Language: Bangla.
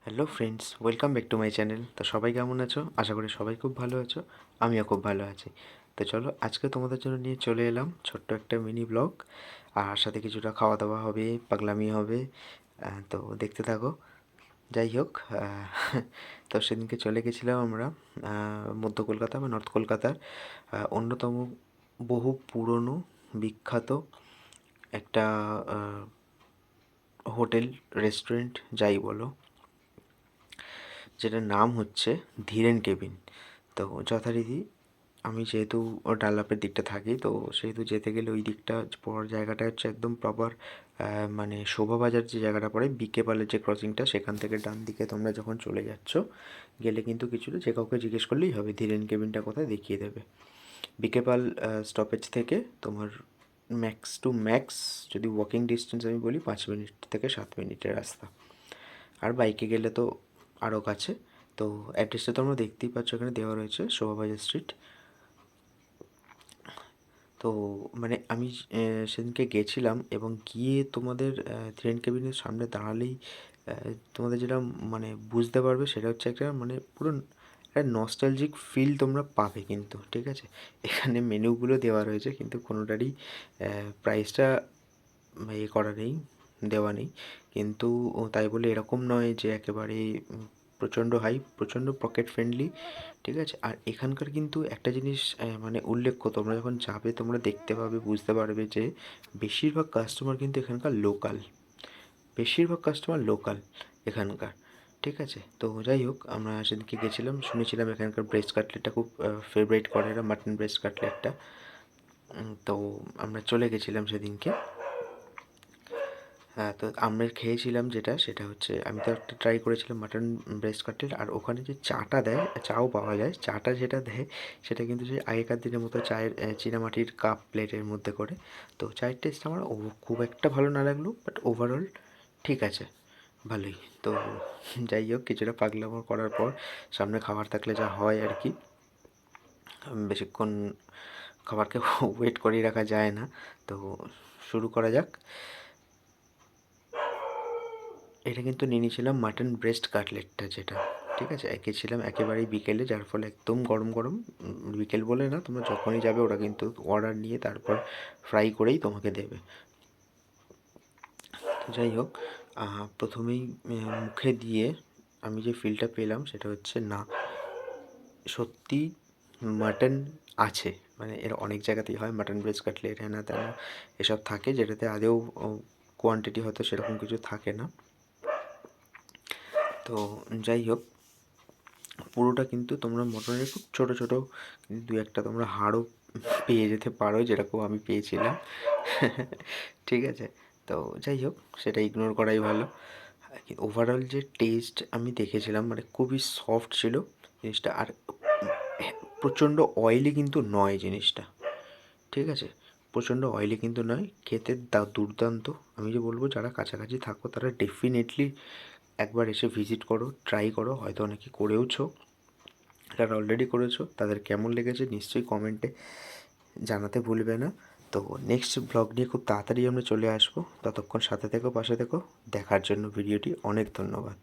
Hello friends, welcome back to my channel. তো সবাই কেমন আছো? আশা করি সবাই খুব ভালো আছো। আমিও খুব ভালো আছি। তো চলো, আজকে তোমাদের জন্য নিয়ে চলে এলাম ছোট্ট একটা মিনি ব্লগ। আর সাথে কিছুটা খাওয়া দাওয়া হবে, পাগলামি হবে। তো দেখতে থাকো। যাই হোক, তো সেদিনকে চলে গেছিলাম আমরা মধ্য কলকাতা বা নর্থ কলকাতার অন্যতম বহু পুরনো বিখ্যাত একটা হোটেল, রেস্টুরেন্ট যাই বলো, যেটার নাম হচ্ছে ধীরেন কেবিন। তো যথারীতি আমি যেহেতু ডানলপের দিকটা থাকি, তো সেহেতু যেতে গেলে ওই দিকটা পড়ার জায়গাটা হচ্ছে একদম প্রপার, মানে শোভাবাজার যে জায়গাটা পড়ে, বিকে পালের যে ক্রসিংটা, সেখান থেকে ডান দিকে তোমরা যখন চলে যাচ্ছ, গেলে কিন্তু কিছুটা যে কাউকে জিজ্ঞেস করলেই হবে ধীরেন কেবিনটা কোথায়, দেখিয়ে দেবে। বিকে পাল স্টপেজ থেকে তোমার ম্যাক্স টু ম্যাক্স, যদি ওয়াকিং ডিস্টেন্স আমি বলি, 5 মিনিট থেকে 7 মিনিটের রাস্তা। আর বাইকে গেলে তো আরও কাছে। তো অ্যাড্রেসটা তোমরা দেখতেই পাচ্ছ, এখানে দেওয়া রয়েছে, শোভাবাজার স্ট্রিট। তো মানে আমি সেদিনকে গেছিলাম এবং গিয়ে তোমাদের ট্রেন কেবিনের সামনে দাঁড়ালেই তোমাদের যেটা মানে বুঝতে পারবে, সেটা হচ্ছে একটা মানে পুরো একটা নস্টালজিক ফিল তোমরা পাবে কিন্তু, ঠিক আছে? এখানে মেনুগুলো দেওয়া রয়েছে কিন্তু কোনোটারই প্রাইসটা করা নেই, দেওয়া নেই। কিন্তু তাই বলে এরকম নয় যে একেবারে প্রচণ্ড হাই, প্রচণ্ড পকেট ফ্রেন্ডলি, ঠিক আছে? আর এখানকার কিন্তু একটা জিনিস মানে উল্লেখ্য, তোমরা যখন যাবে তোমরা দেখতে পাবে, বুঝতে পারবে যে বেশিরভাগ কাস্টমার কিন্তু এখানকার লোকাল, বেশিরভাগ কাস্টমার লোকাল এখানকার, ঠিক আছে? তো যাই হোক, আমরা সেদিনকে গেছিলাম, শুনেছিলাম এখানকার ব্রেস্ট কাটলেটটা খুব ফেভারিট করে এরা, মাটন ব্রেস্ট কাটলেটটা। তো আমরা চলে গেছিলাম সেদিনকে। হ্যাঁ, তো আমরা খেয়েছিলাম যেটা, সেটা হচ্ছে, আমি তো একটা ট্রাই করেছিলাম মাটন ব্রেস্ট কাটলেট। আর ওখানে যে চাটা দেয়, চাও পাওয়া যায়, চাটা যেটা দেয় সেটা কিন্তু সেই আগেকার দিনের মতো চায়ের চীনামাটির কাপ প্লেটের মধ্যে করে। তো চায়ের টেস্ট আমার খুব একটা ভালো না লাগলো, বাট ওভারঅল ঠিক আছে, ভালোই। তো যাই হোক, কিছুটা পাগলামো করার পর সামনে খাবার থাকলে যা হয় আর কি, বেশিক্ষণ খাবারকে ওয়েট করিয়ে রাখা যায় না। তো শুরু করা যাক। এটা কিন্তু নিয়ে নিয়েছিলাম মাটন ব্রেস্ট কাটলেটটা যেটা, ঠিক আছে? গেছিলাম একেবারেই বিকেলে, যার ফলে একদম গরম গরম। বিকেল বলে না, তোমরা যখনই যাবে ওরা কিন্তু অর্ডার নিয়ে তারপর ফ্রাই করেই তোমাকে দেবে। তো যাই হোক, প্রথমেই মুখে দিয়ে আমি যে ফিলটা পেলাম সেটা হচ্ছে, না সত্যি মাটন আছে। মানে এর অনেক জায়গাতেই হয় মাটন ব্রেস্ট কাটলেট, হ্যানা ত্যানা এসব থাকে, যেটাতে আদেও কোয়ান্টিটি হয়তো সেরকম কিছু থাকে না। তো যাই হোক, পুরোটা কিন্তু তোমরা মটনের খুব ছোটো ছোটো দু একটা তোমরা হাড়ও পেয়ে যেতে পারো, যেরকম আমি পেয়েছিলাম। ঠিক আছে? তো যাই হোক, সেটা ইগনোর করাই ভালো। ওভারঅল যে টেস্ট আমি দেখেছিলাম, মানে খুবই সফট ছিল জিনিসটা। আর প্রচণ্ড অয়েলি কিন্তু নয় জিনিসটা, ঠিক আছে? প্রচণ্ড অয়েলি কিন্তু নয়, খেতে দুর্দান্ত। আমি যে বলবো, যারা কাছাকাছি থাকো তারা ডেফিনেটলি একবার এসে ভিজিট করো, ট্রাই করো। হয়তো অনেকে করেওছো, যারা অলরেডি করেছো তাদের কেমন লেগেছে নিশ্চয়ই কমেন্টে জানাতে ভুলবে না। তো নেক্সট ব্লগ নিয়ে খুব তাড়াতাড়ি আমরা চলে আসবো। ততক্ষণ সাথে থেকো, পাশে থেকো। দেখার জন্য ভিডিওটি অনেক ধন্যবাদ।